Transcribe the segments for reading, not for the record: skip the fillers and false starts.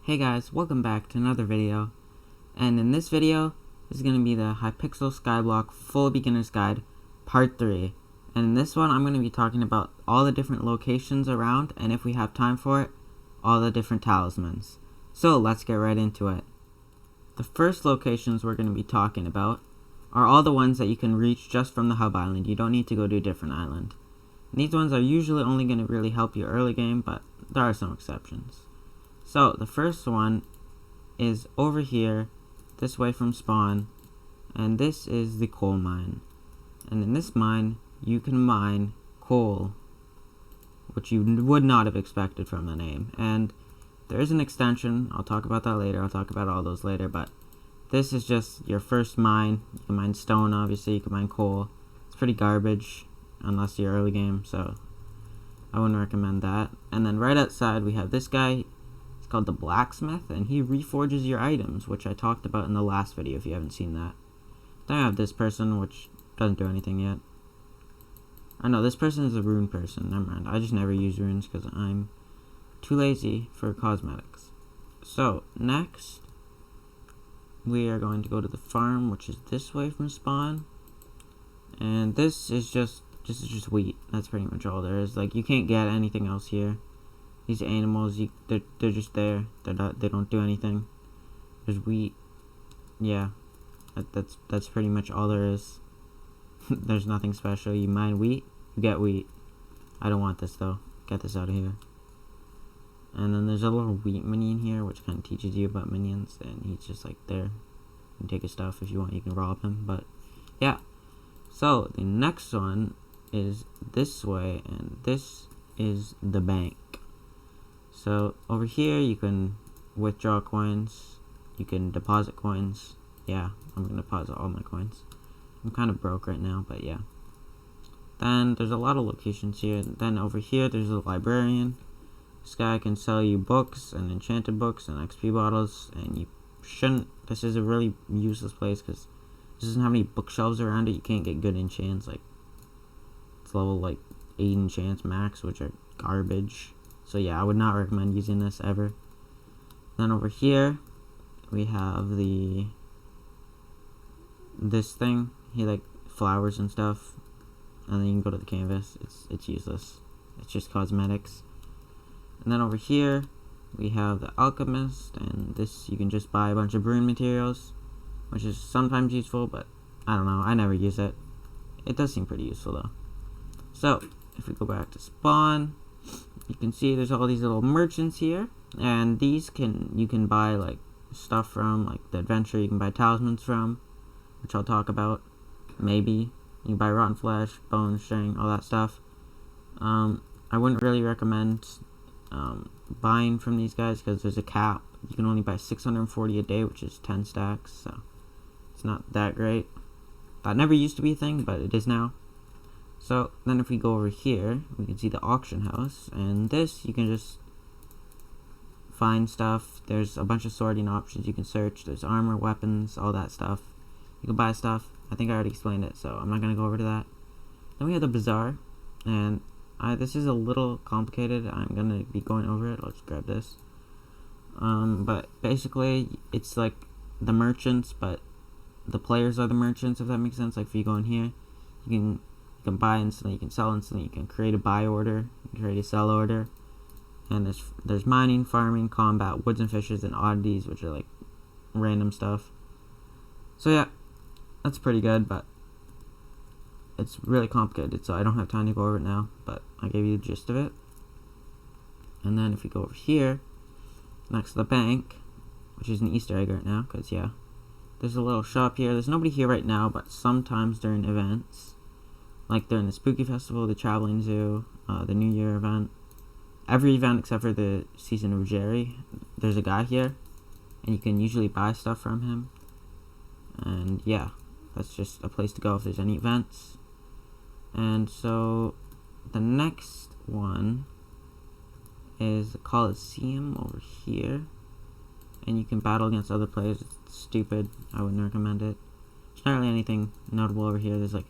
Hey guys, welcome back to another video, and in this video is going to be the Hypixel Skyblock Full Beginner's Guide Part 3, and in this one I'm going to be talking about all the different locations around, and if we have time for it, all the different talismans. So let's get right into it. The first locations we're going to be talking about are all the ones that you can reach just from the hub island. You don't need to go to a different island. And these ones are usually only going to really help you early game, but there are some exceptions. So, the first one is over here, this way from spawn, and this is the coal mine. And in this mine, you can mine coal, which you would not have expected from the name. And there is an extension, I'll talk about that later, I'll talk about all those later, but this is just your first mine. You can mine stone, obviously, you can mine coal. It's pretty garbage, unless you're early game, so I wouldn't recommend that. And then right outside, we have this guy. Called the blacksmith, and he reforges your items, which I talked about in the last video if you haven't seen that. Then I have this person, which doesn't do anything yet. I know this person is a rune person. Never mind. I just never use runes because I'm too lazy for cosmetics. So next we are going to go to the farm, which is this way from spawn, and this is just wheat. That's pretty much all there is. Like, you can't get anything else here. These animals, they're just there. They don't do anything. There's wheat. Yeah, that's pretty much all there is. There's nothing special. You mine wheat, you get wheat. I don't want this though. Get this out of here. And then there's a little wheat minion here, which kind of teaches you about minions. And he's just like there. You can take his stuff if you want. You can rob him. But yeah. So the next one is this way, and this is the bank. So over here you can withdraw coins, you can deposit coins. Yeah, I'm gonna deposit all my coins. I'm kind of broke right now, but yeah. Then there's a lot of locations here. Then over here there's a librarian. This guy can sell you books and enchanted books and XP bottles, and you shouldn't. This is a really useless place because this doesn't have any bookshelves around it. You can't get good enchants. Like, it's level like 8 enchants max, which are garbage. So yeah, I would not recommend using this ever. Then over here, we have this thing. He like flowers and stuff, and then you can go to the canvas. It's useless. It's just cosmetics. And then over here, we have the alchemist, and this you can just buy a bunch of rune materials, which is sometimes useful, but I don't know. I never use it. It does seem pretty useful though. So if we go back to spawn, you can see there's all these little merchants here, and these you can buy like stuff from, like the adventure. You can buy talismans from, which I'll talk about. Maybe you can buy rotten flesh, bones, string, all that stuff. I wouldn't really recommend buying from these guys because there's a cap. You can only buy 640 a day, which is 10 stacks, so it's not that great. That never used to be a thing, but it is now. So then if we go over here, we can see the auction house, and this you can just find stuff. There's a bunch of sorting options you can search. There's armor, weapons, all that stuff. You can buy stuff. I think I already explained it, so I'm not going to go over to that. Then we have the bazaar, and this is a little complicated. I'm going to be going over it. Let's grab this. But basically, it's like the merchants, but the players are the merchants, if that makes sense. Like, if you go in here, you can buy instantly, you can sell instantly, you can create a buy order, you can create a sell order, and there's mining, farming, combat, woods and fishes, and oddities, which are like random stuff. So yeah, that's pretty good, but it's really complicated, so I don't have time to go over it now, but I gave you the gist of it. And then if we go over here, next to the bank, which is an Easter egg right now, because yeah, there's a little shop here. There's nobody here right now, but sometimes during events, like during the Spooky Festival, the Traveling Zoo, the New Year event, every event except for the Season of Jerry, there's a guy here, and you can usually buy stuff from him. And yeah, that's just a place to go if there's any events. And so the next one is the Coliseum over here, and you can battle against other players. It's stupid. I wouldn't recommend it. There's not really anything notable over here. There's like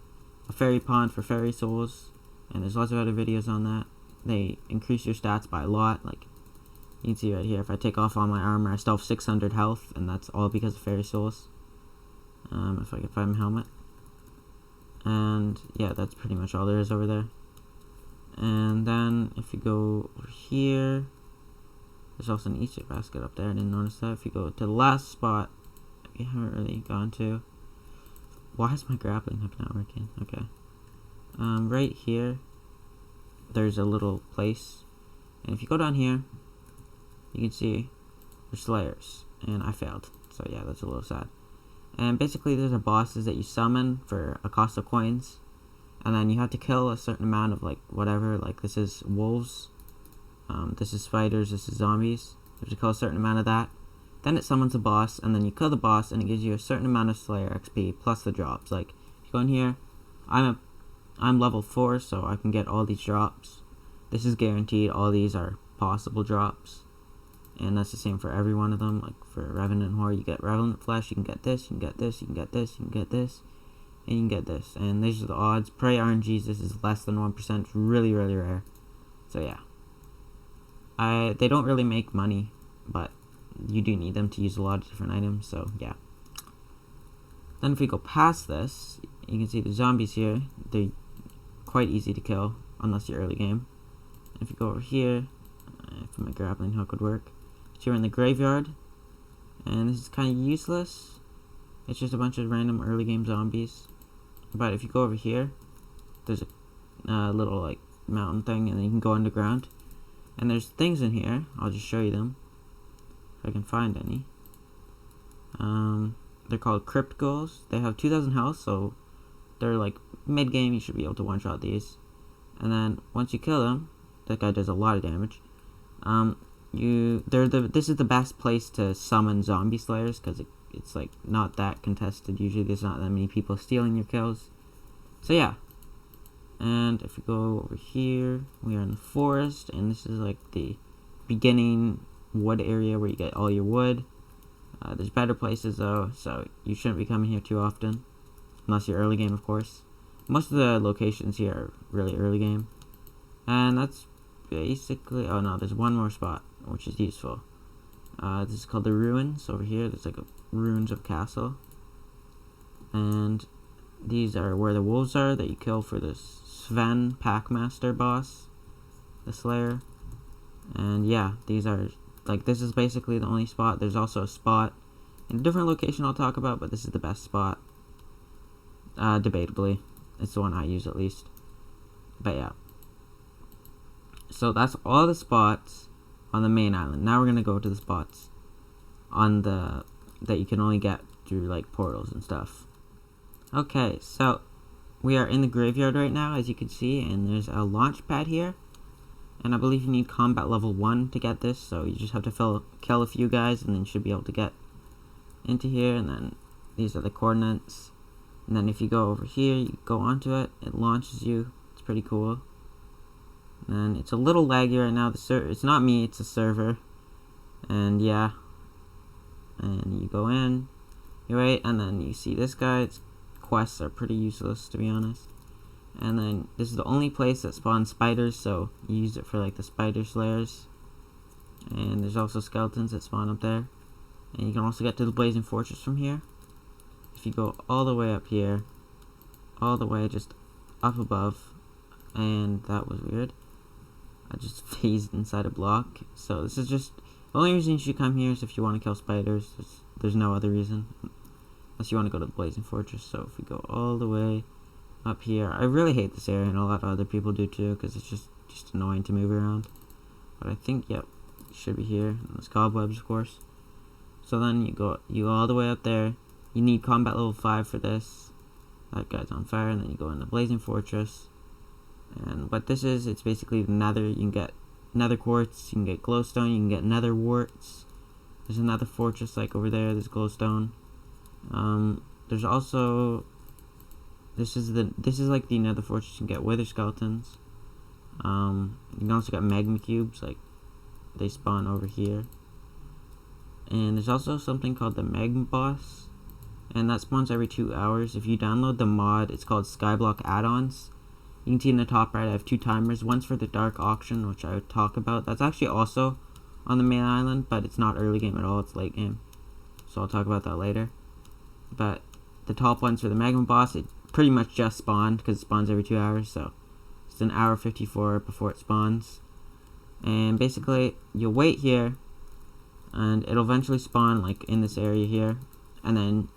a fairy pond for fairy souls, and there's lots of other videos on that. They increase your stats by a lot. Like, You can see right here, if I take off all my armor, I still have 600 health, and that's all because of fairy souls. If I can find my helmet. And yeah, that's pretty much all there is over there. And then if you go over here, there's also an Easter basket up there. I didn't notice that. If you go to the last spot, we haven't really gone to. Why is my grappling hook not working? Okay. Right here, there's a little place. And if you go down here, you can see there's slayers. And I failed. So yeah, that's a little sad. And basically, there's bosses that you summon for a cost of coins. And then you have to kill a certain amount of, like, whatever. Like, this is wolves. This is spiders. This is zombies. You have to kill a certain amount of that. Then it summons a boss. And then you kill the boss. And it gives you a certain amount of Slayer XP. Plus the drops. Like, if you go in here. I'm level 4. So I can get all these drops. This is guaranteed. All these are possible drops. And that's the same for every one of them. Like, for Revenant Horde, you get Revenant Flesh. You can get this. You can get this. You can get this. You can get this. And you can get this. And these are the odds. Prey RNGs, this is less than 1%. It's really, really rare. So yeah. They don't really make money, but you do need them to use a lot of different items, so yeah. Then if we go past this, you can see the zombies here. They're quite easy to kill, unless you're early game. If you go over here, if my grappling hook would work. So you're in the graveyard, and this is kind of useless. It's just a bunch of random early game zombies. But if you go over here, there's a little like mountain thing, and then you can go underground. And there's things in here. I'll just show you them if I can find any. They're called crypt ghouls. They have 2,000 health, so they're like mid game. You should be able to one shot these. And then once you kill them, that guy does a lot of damage. This is the best place to summon zombie slayers because it's like not that contested. Usually there's not that many people stealing your kills. So yeah. And if you go over here, we are in the forest, and this is like the beginning wood area where you get all your wood. There's better places though, so you shouldn't be coming here too often, unless you're early game, of course. Most of the locations here are really early game. And that's basically, oh no, there's one more spot, which is useful. This is called the ruins. Over here, there's like ruins of a castle. And these are where the wolves are that you kill for this Sven Packmaster boss, the Slayer. And yeah, these are, like, this is basically the only spot. There's also a spot in a different location I'll talk about, but this is the best spot. Debatably. It's the one I use at least. But yeah. So that's all the spots on the main island. Now we're gonna go to the spots on the that you can only get through like portals and stuff. Okay, so we are in the graveyard right now, as you can see, and there's a launch pad here. And I believe you need combat level 1 to get this, so you just have to kill a few guys, and then you should be able to get into here. And then these are the coordinates. And then if you go over here, you go onto it, it launches you. It's pretty cool. And it's a little laggy right now. It's not me, it's a server. And yeah. And you go in, you wait, and then you see this guy. Quests are pretty useless, to be honest. And then this is the only place that spawns spiders, so you use it for like the spider slayers. And there's also skeletons that spawn up there. And you can also get to the blazing fortress from here. If you go all the way up here, all the way just up above, and that was weird. I just phased inside a block. So this is just, the only reason you should come here is if you want to kill spiders. There's no other reason. Unless you want to go to the blazing fortress. So if we go all the way up here, I really hate this area, and a lot of other people do too, because it's just annoying to move around. But I think, yep, it should be here. And there's cobwebs, of course. So then you go all the way up there. You need combat level 5 for this. That guy's on fire, and then you go in the blazing fortress. And what this is, it's basically the nether. You can get nether quartz, you can get glowstone, you can get nether warts. There's another fortress like over there. There's glowstone. There's also, this is like the nether fortress. You can get wither skeletons. You can also get magma cubes, like they spawn over here. And there's also something called the magma boss, and that spawns every 2 hours. If you download the mod, it's called Skyblock add-ons. You can see in the top right I have 2 timers. One's for the dark auction, which I would talk about. That's actually also on the main island, but it's not early game at all, it's late game. So I'll talk about that later. But the top ones for the Magma boss, it pretty much just spawned, because it spawns every 2 hours, so it's an hour 54 before it spawns. And basically, you'll wait here, and it'll eventually spawn, like, in this area here, and then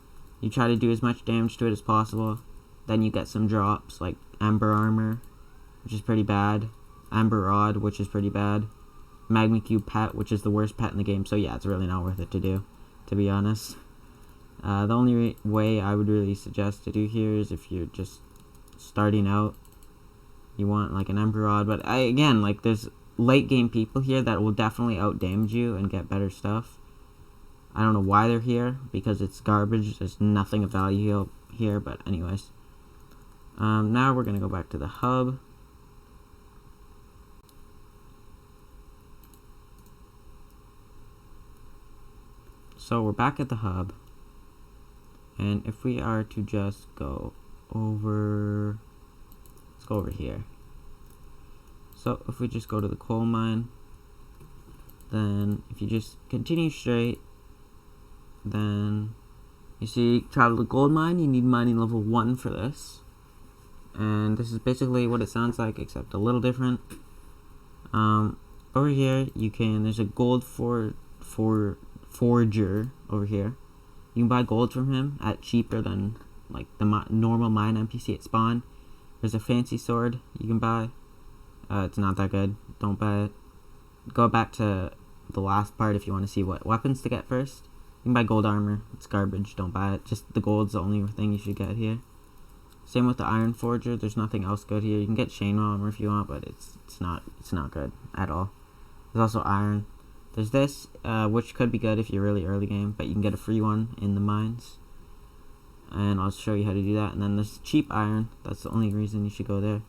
you try to do as much damage to it as possible. Then you get some drops, like Ember Armor, which is pretty bad, Ember Rod, which is pretty bad, Magma Cube Pet, which is the worst pet in the game, so yeah, it's really not worth it to do, to be honest. The only way I would really suggest to do here is if you're just starting out, you want like an Ember Rod, but again, like there's late game people here that will definitely out damage you and get better stuff. I don't know why they're here, because it's garbage, there's nothing of value here, but anyways. Now we're going to go back to the hub. So we're back at the hub, and if we are to just go over, let's go over here. So if we just go to the coal mine, then if you just continue straight, then you see travel to gold mine. You need mining level 1 for this, and this is basically what it sounds like, except a little different. Over here there's a gold forager over here. You can buy gold from him at cheaper than like the normal mine NPC at spawn. There's a fancy sword you can buy. It's not that good, don't buy it. Go back to the last part if you want to see what weapons to get first. You can buy gold armor, it's garbage, don't buy it. Just the gold's the only thing you should get here. Same with the iron forger, there's nothing else good here. You can get chain armor if you want, but it's not good at all. There's also iron. There's this, which could be good if you're really early game, but you can get a free one in the mines. And I'll show you how to do that. And then there's cheap iron, that's the only reason you should go there.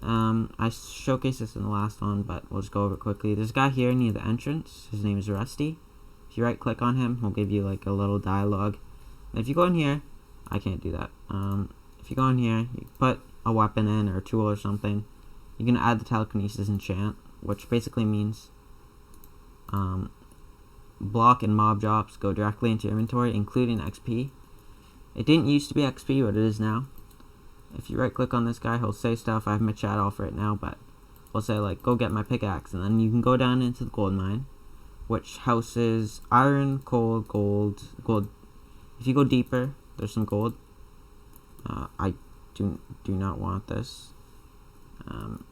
I showcased this in the last one, but we'll just go over it quickly. There's a guy here near the entrance, his name is Rusty. If you right click on him, he'll give you like a little dialogue. And if you go in here, I can't do that. If you go in here, you put a weapon in or a tool or something, you can add the telekinesis enchant, which basically means block and mob drops go directly into your inventory, including XP. It didn't used to be XP, but it is now. If you right click on this guy, he'll say stuff. I have my chat off right now, but he'll say like, go get my pickaxe, and then you can go down into the gold mine, which houses iron, coal, gold. If you go deeper, there's some gold. I do not want this.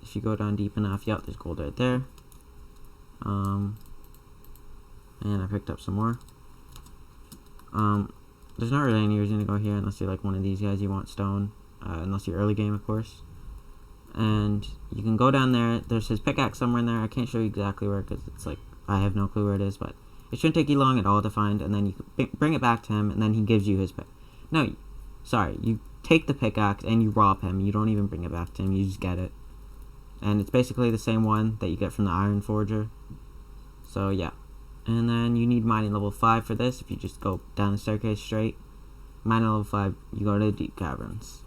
If you go down deep enough, yep, there's gold right there. And I picked up some more. There's not really any reason to go here unless you're like one of these guys. You want stone, unless you're early game, of course. And you can go down there. There's his pickaxe somewhere in there. I can't show you exactly where, because it's like I have no clue where it is, but it shouldn't take you long at all to find. And then you can bring it back to him, and then he gives you his pick. No, sorry, you take the pickaxe and you rob him. You don't even bring it back to him. You just get it, and it's basically the same one that you get from the iron forger. So yeah. And then you need mining level 5 for this. If you just go down the staircase straight, mining level 5, you go to the deep caverns.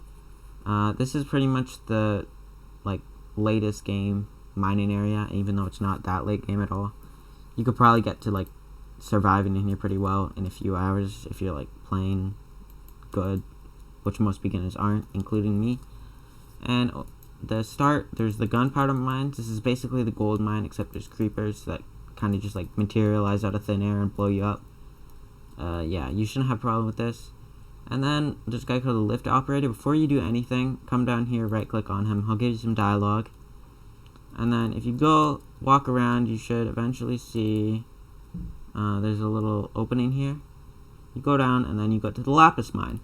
This is pretty much the like latest game mining area, even though it's not that late game at all. You could probably get to like surviving in here pretty well in a few hours if you're like playing good, which most beginners aren't, including me. And there's the gunpowder mines. This is basically the gold mine, except there's creepers that kind of just like materialize out of thin air and blow you up. Yeah, you shouldn't have a problem with this. And then there's a guy called the lift operator. Before you do anything, come down here, right click on him, he'll give you some dialogue. And then if you go walk around, you should eventually see there's a little opening here. You go down and then you go to the lapis mine.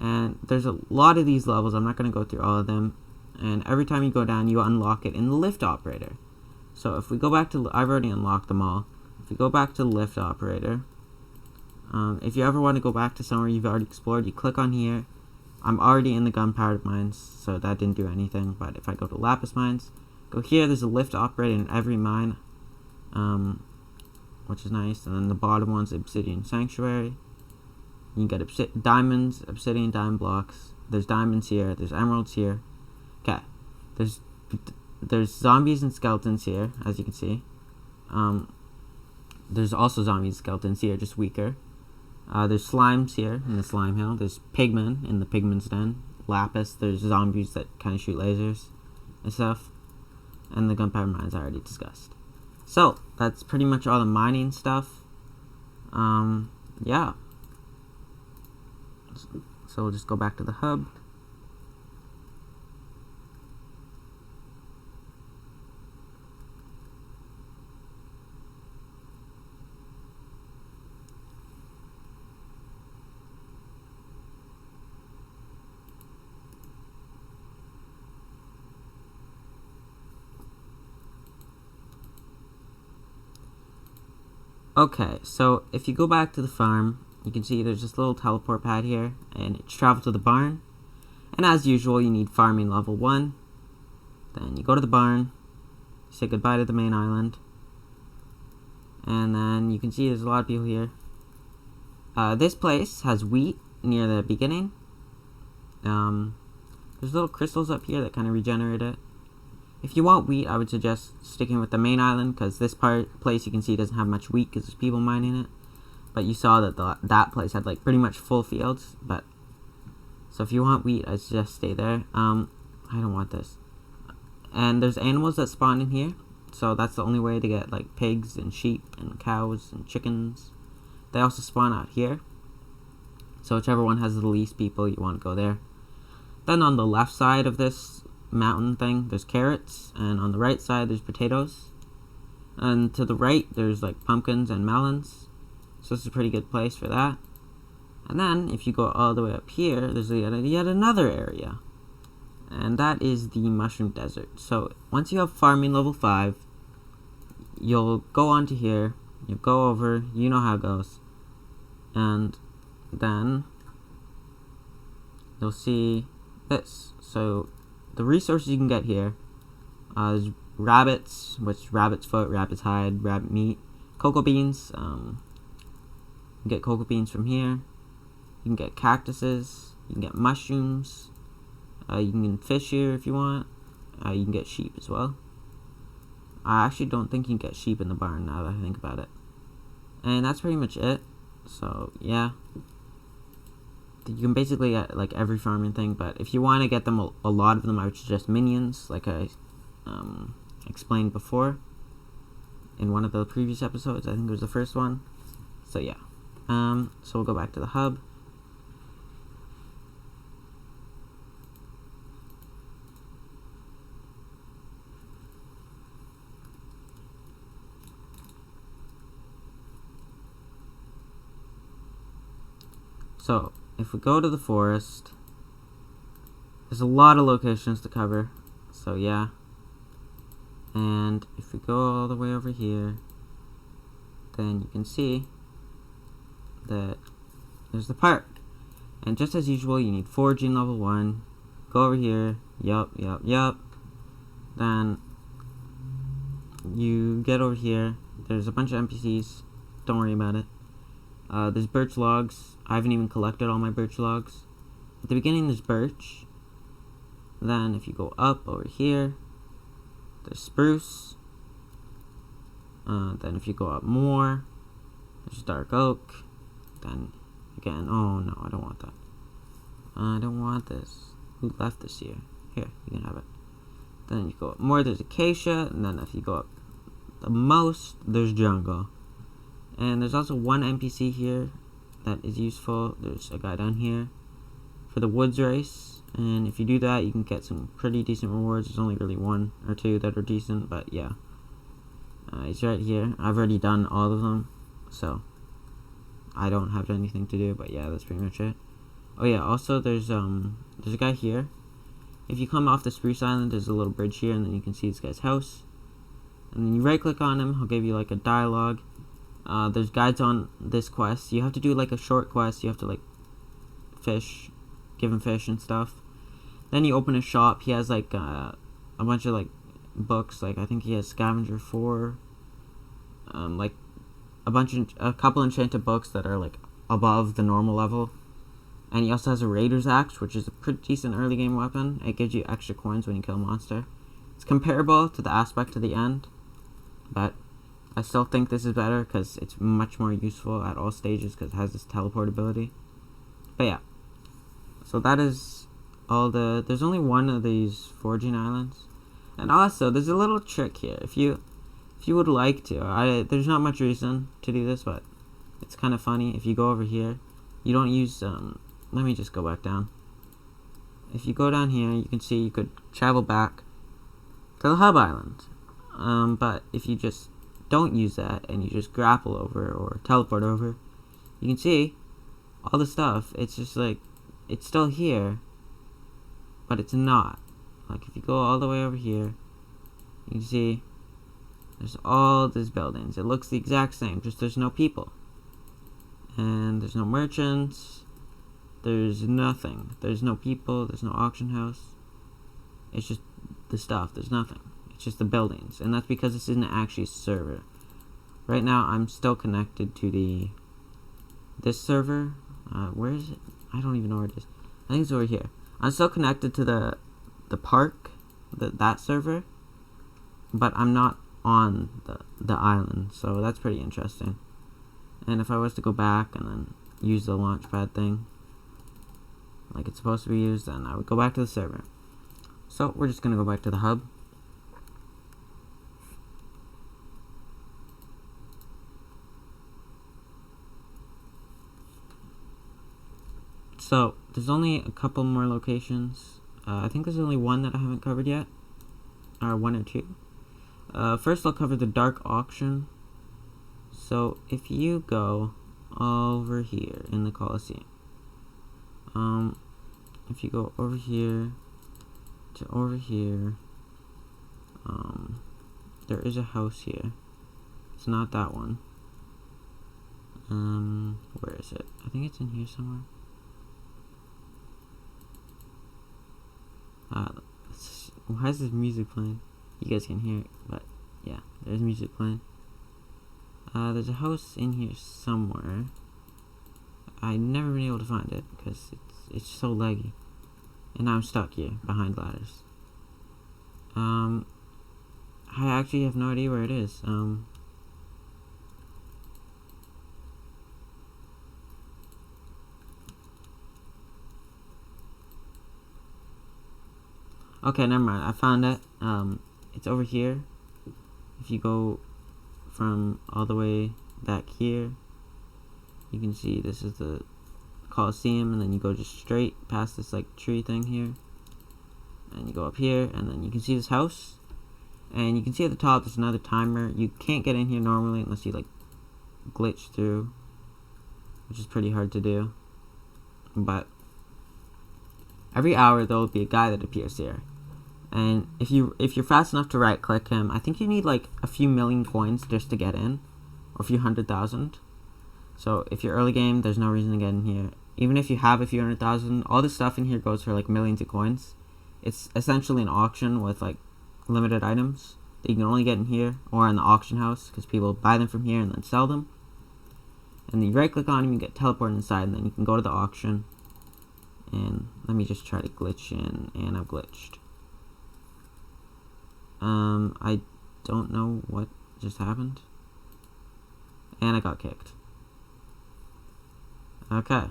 And there's a lot of these levels. I'm not going to go through all of them. And every time you go down, you unlock it in the lift operator. So if we go back to, I've already unlocked them all. If we go back to the lift operator, if you ever want to go back to somewhere you've already explored, you click on here. I'm already in the gunpowder mines, so that didn't do anything. But if I go to lapis mines, go here, there's a lift operator in every mine, which is nice. And then the bottom one's obsidian sanctuary. You can get diamonds, obsidian diamond blocks. There's diamonds here, there's emeralds here. Okay, there's zombies and skeletons here, as you can see. There's also zombie skeletons here, just weaker. There's slimes here in the slime hill. There's pigmen in the pigmen's den. Lapis, there's zombies that kind of shoot lasers and stuff. And the gunpowder mines I already discussed. So, that's pretty much all the mining stuff. Yeah. So we'll just go back to the hub. Okay, so if you go back to the farm, you can see there's this little teleport pad here, and it's travel to the barn. And as usual, you need farming level 1. Then you go to the barn, say goodbye to the main island, and then you can see there's a lot of people here. This place has wheat near the beginning. There's little crystals up here that kind of regenerate it. If you want wheat, I would suggest sticking with the main island, because this place you can see doesn't have much wheat because there's people mining it. But you saw that that place had like pretty much full fields. But so if you want wheat, I suggest stay there. I don't want this. And there's animals that spawn in here, so that's the only way to get like pigs and sheep and cows and chickens. They also spawn out here. So whichever one has the least people, you want to go there. Then on the left side of this mountain thing, there's carrots, and on the right side there's potatoes, and to the right there's like pumpkins and melons, so this is a pretty good place for that. And then if you go all the way up here, there's yet another area, and that is the mushroom desert. So once you have farming level 5, you'll go onto here, you'll go over, you know how it goes, and then you'll see this. So the resources you can get here is rabbits, which rabbit's foot, rabbit's hide, rabbit meat, cocoa beans. You can get cocoa beans from here. You can get cactuses. You can get mushrooms. You can fish here if you want. You can get sheep as well. I actually don't think you can get sheep in the barn now that I think about it. And that's pretty much it. So yeah. You can basically get like every farming thing, but if you want to get them, a lot of them, I would suggest minions, like I explained before in one of the previous episodes. I think it was the first one. So yeah. So we'll go back to the hub. So if we go to the forest, there's a lot of locations to cover, so yeah. And if we go all the way over here, then you can see that there's the park. And just as usual, you need foraging level 1. Go over here, yup. Then you get over here, there's a bunch of NPCs, don't worry about it. There's birch logs. I haven't even collected all my birch logs. At the beginning there's birch. Then if you go up over here, there's spruce. Then if you go up more, there's dark oak. Then again, oh no, I don't want that. I don't want this. Who left this here? Here, you can have it. Then you go up more, there's acacia. And then if you go up the most, there's jungle. And there's also one NPC here that is useful. There's a guy down here for the woods race, and if you do that, you can get some pretty decent rewards. There's only really 1 or 2 that are decent, but yeah. He's right here. I've already done all of them, so I don't have anything to do, but yeah, that's pretty much it. Oh yeah, also there's a guy here. If you come off the Spruce Island, there's a little bridge here, and then you can see this guy's house. And then you right click on him, he'll give you like a dialogue. There's guides on this quest. You have to do like a short quest. You have to like fish, give him fish and stuff. Then you open a shop. He has like a bunch of like books. Like I think he has Scavenger 4. Like a couple enchanted books that are like above the normal level. And he also has a Raider's Axe, which is a pretty decent early game weapon. It gives you extra coins when you kill a monster. It's comparable to the aspect to the end, but I still think this is better because it's much more useful at all stages because it has this teleport ability. But yeah, so that is all there's only one of these foraging islands. And also, there's a little trick here. If you would like to, there's not much reason to do this, but it's kind of funny. If you go over here, you don't use, let me just go back down. If you go down here, you can see you could travel back to the hub island. But if you just don't use that and you just grapple over or teleport over, you can see all the stuff. It's just like, it's still here, but it's not. Like if you go all the way over here, you can see there's all these buildings. It looks the exact same, just there's no people. And there's no merchants. There's nothing. There's no people. There's no auction house. It's just the stuff. There's nothing. It's just the buildings. And that's because this isn't actually a server. Right now, I'm still connected to this server. Where is it? I don't even know where it is. I think it's over here. I'm still connected to the park, that server. But I'm not on the island. So that's pretty interesting. And if I was to go back and then use the launchpad thing, like it's supposed to be used, then I would go back to the server. So we're just gonna go back to the hub. So there's only a couple more locations. I think there's only one that I haven't covered yet, or one or two. First I'll cover the dark auction. So if you go over here in the Coliseum, if you go over here to over here, there is a house here. It's not that one. Where is it? I think it's in here somewhere. Why is this music playing? You guys can hear it, but yeah, there's music playing. There's a house in here somewhere. I've never been able to find it because it's so laggy, and I'm stuck here behind ladders. I actually have no idea where it is. Okay, never mind. I found it. It's over here. If you go from all the way back here, you can see this is the Coliseum, and then you go just straight past this like tree thing here, and you go up here, and then you can see this house, and you can see at the top there's another timer. You can't get in here normally unless you like glitch through, which is pretty hard to do, but every hour there will be a guy that appears here. And if you're fast enough to right click him, I think you need like a few million coins just to get in, or a few 100,000. So if you're early game, there's no reason to get in here. Even if you have a few 100,000, all this stuff in here goes for like millions of coins. It's essentially an auction with like limited items that you can only get in here or in the auction house, because people buy them from here and then sell them. And then you right click on him, you get teleported inside, and then you can go to the auction. And let me just try to glitch in, and I've glitched. I don't know what just happened. And I got kicked. Okay.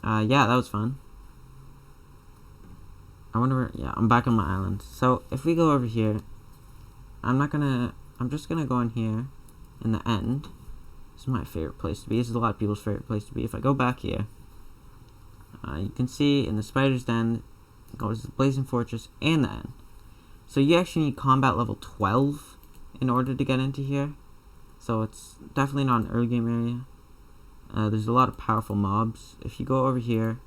Yeah, that was fun. I wonder where, yeah, I'm back on my island. So, if we go over here, I'm just gonna go in here, in the end. This is my favorite place to be. This is a lot of people's favorite place to be. If I go back here, you can see in the Spider's Den, it goes to the Blazing Fortress and the end. So you actually need combat level 12 in order to get into here. So it's definitely not an early game area. There's a lot of powerful mobs. If you go over here,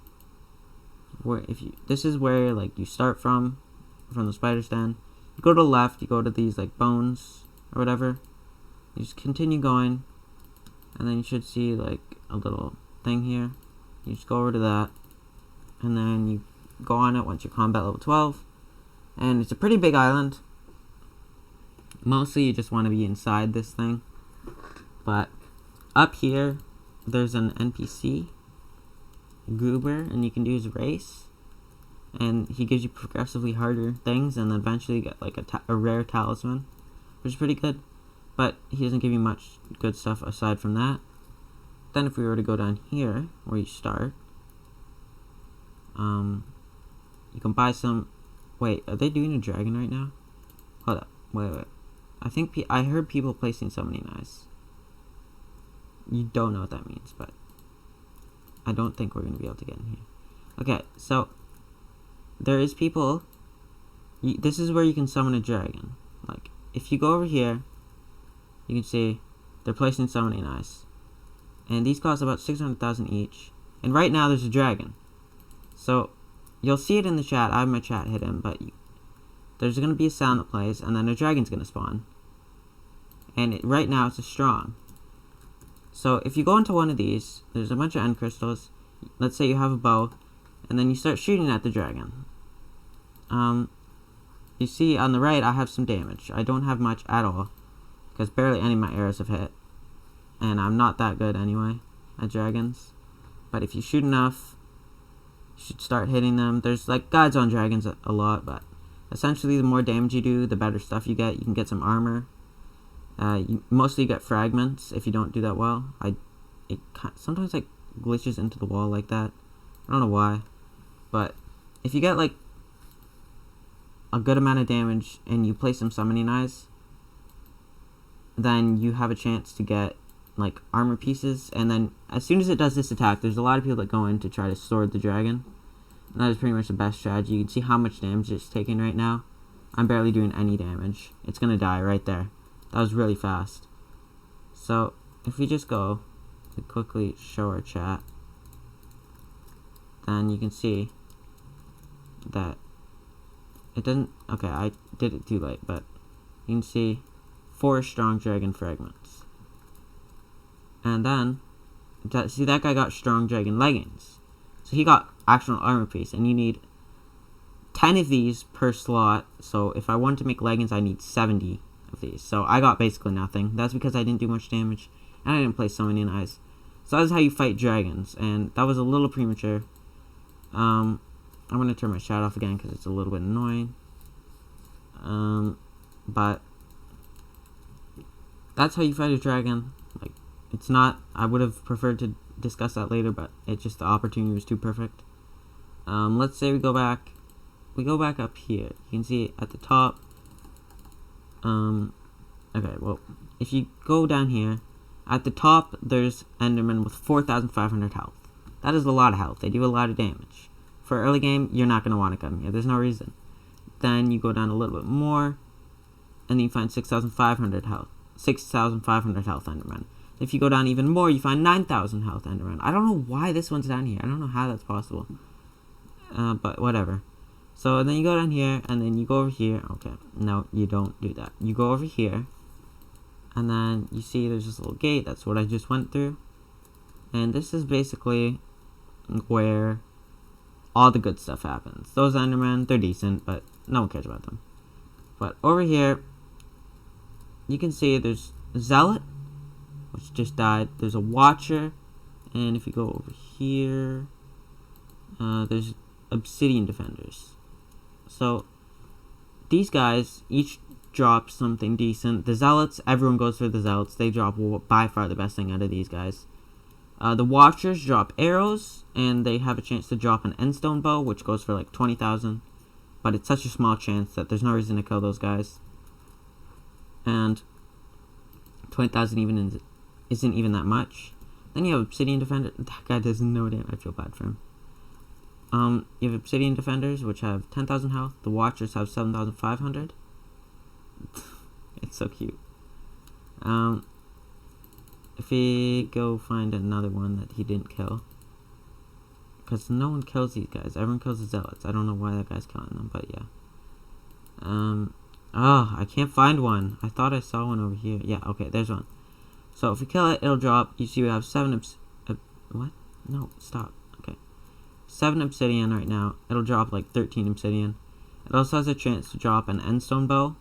this is where like you start from the Spider's Den. You go to the left, you go to these like bones or whatever. You just continue going, and then you should see like a little thing here. You just go over to that, and then you go on it once you're combat level 12. And it's a pretty big island. Mostly you just want to be inside this thing. But up here, there's an NPC, Goober, and you can do his race. And he gives you progressively harder things, and then eventually you get like a rare talisman, which is pretty good. but he doesn't give you much good stuff aside from that. Then if we were to go down here, where you start, you can buy some. Wait, are they doing a dragon right now? Hold up, wait. I think I heard people placing summoning eyes. You don't know what that means, but I don't think we're gonna be able to get in here. Okay, so there is people. This is where you can summon a dragon. Like, if you go over here, you can see they're placing summoning eyes, and these cost about 600,000 each. And right now there's a dragon, so you'll see it in the chat. I have my chat hidden, but there's gonna be a sound that plays, and then a dragon's gonna spawn. And right now it's a strong. So if you go into one of these, there's a bunch of end crystals. Let's say you have a bow, and then you start shooting at the dragon. You see on the right, I have some damage. I don't have much at all, because barely any of my arrows have hit. And I'm not that good anyway at dragons. But if you shoot enough, you should start hitting them. There's like guides on dragons a lot, but essentially the more damage you do, the better stuff you get. You can get some armor. Mostly you get fragments if you don't do that well. It sometimes like glitches into the wall like that. I don't know why, but if you get like a good amount of damage and you place some summoning eyes, then you have a chance to get like armor pieces. And then as soon as it does this attack, there's a lot of people that go in to try to sword the dragon, and that is pretty much the best strategy. You can see how much damage it's taking right now. I'm barely doing any damage. It's gonna die right there. That was really fast. So if we just go to quickly show our chat, then you can see that it doesn't. Okay, I did it too late, but you can see 4 strong dragon fragments. And then, see, that guy got strong dragon leggings. So he got actual armor piece, and you need 10 of these per slot. So if I wanted to make leggings, I need 70 of these. So I got basically nothing. That's because I didn't do much damage, and I didn't place summoning eyes. So that's how you fight dragons, and that was a little premature. I'm going to turn my chat off again because it's a little bit annoying. But that's how you fight a dragon. Like, it's not, I would have preferred to discuss that later, but it's just the opportunity was too perfect. Let's say we go back up here. You can see at the top. Okay, well, if you go down here, at the top there's Enderman with 4,500 health. That is a lot of health. They do a lot of damage. For early game, you're not going to want to come here. There's no reason. Then you go down a little bit more, and then you find 6,500 health. 6,500 health Enderman. If you go down even more, you find 9,000 health Enderman. I don't know why this one's down here. I don't know how that's possible. But whatever. So then you go down here, and then you go over here. Okay, no, you don't do that. You go over here, and then you see there's this little gate. That's what I just went through. And this is basically where all the good stuff happens. Those Endermen, they're decent, but no one cares about them. But over here, you can see there's a Zealot, which just died. There's a Watcher, and if you go over here, there's Obsidian Defenders. So these guys each drop something decent. The Zealots, everyone goes for the Zealots. They drop by far the best thing out of these guys. The Watchers drop arrows, and they have a chance to drop an endstone bow, which goes for like 20,000. But it's such a small chance that there's no reason to kill those guys. And 20,000 even isn't even that much. Then you have Obsidian Defender. That guy does no damage. I feel bad for him. You have Obsidian Defenders, which have 10,000 health. The Watchers have 7,500. It's so cute. If we go find another one that he didn't kill, because no one kills these guys. Everyone kills the Zealots. I don't know why that guy's killing them, but yeah. Oh, I can't find one. I thought I saw one over here. Yeah, okay, there's one. So if we kill it, it'll drop. You see we have 7 what? No, stop. Okay. 7 obsidian right now. It'll drop like 13 obsidian. It also has a chance to drop an endstone bow.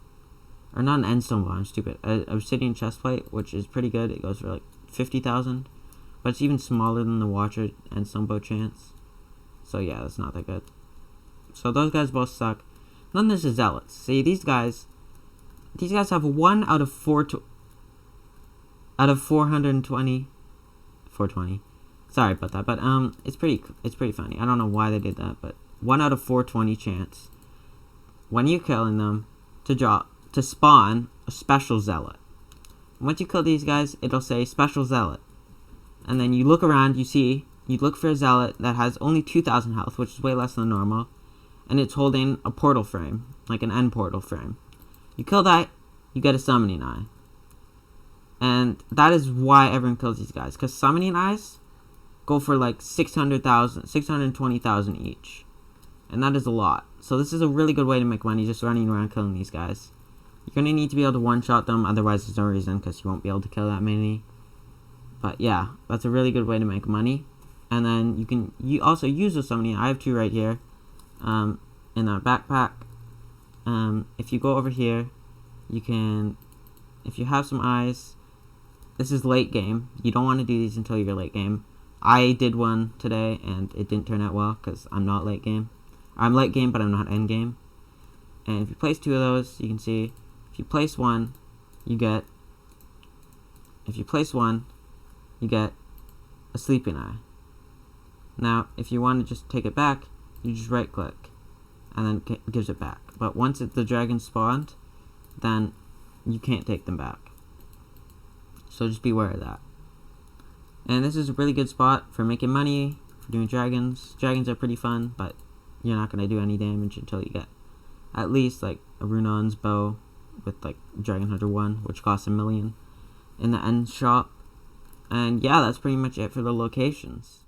Or not an endstone bow, I'm stupid. An obsidian chestplate, which is pretty good. It goes for like 50,000. But it's even smaller than the Watcher endstone bow chance. So yeah, that's not that good. So those guys both suck. Then there's the Zealots. See, these guys have 1 out of 4 out of 420. Sorry about that, but it's pretty funny. I don't know why they did that, but 1 out of 420 chance when you're killing them to spawn a special zealot. Once you kill these guys, it'll say special zealot, and then you look around. You look for a zealot that has only 2,000 health, which is way less than normal, and it's holding a portal frame, like an end portal frame. You kill that, you get a summoning eye. And that is why everyone kills these guys, because summoning eyes go for like 620,000 each. And that is a lot. So this is a really good way to make money, just running around killing these guys. You're going to need to be able to one-shot them, otherwise there's no reason, because you won't be able to kill that many. But yeah, that's a really good way to make money. And then you also use those summoning. I have 2 right here in that backpack. If you go over here, if you have some eyes, this is late game. You don't want to do these until you're late game. I did one today, and it didn't turn out well, because I'm not late game. I'm late game, but I'm not end game. And if you place 2 of those, you can see, if you place one, you get a sleeping eye. Now, if you want to just take it back, you just right click, and then it gives it back. But once the dragon spawned, then you can't take them back. So just be aware of that. And this is a really good spot for making money, for doing dragons. Dragons are pretty fun, but you're not going to do any damage until you get at least like a Runon's bow with like Dragon Hunter 1, which costs 1 million in the end shop. And yeah, that's pretty much it for the locations.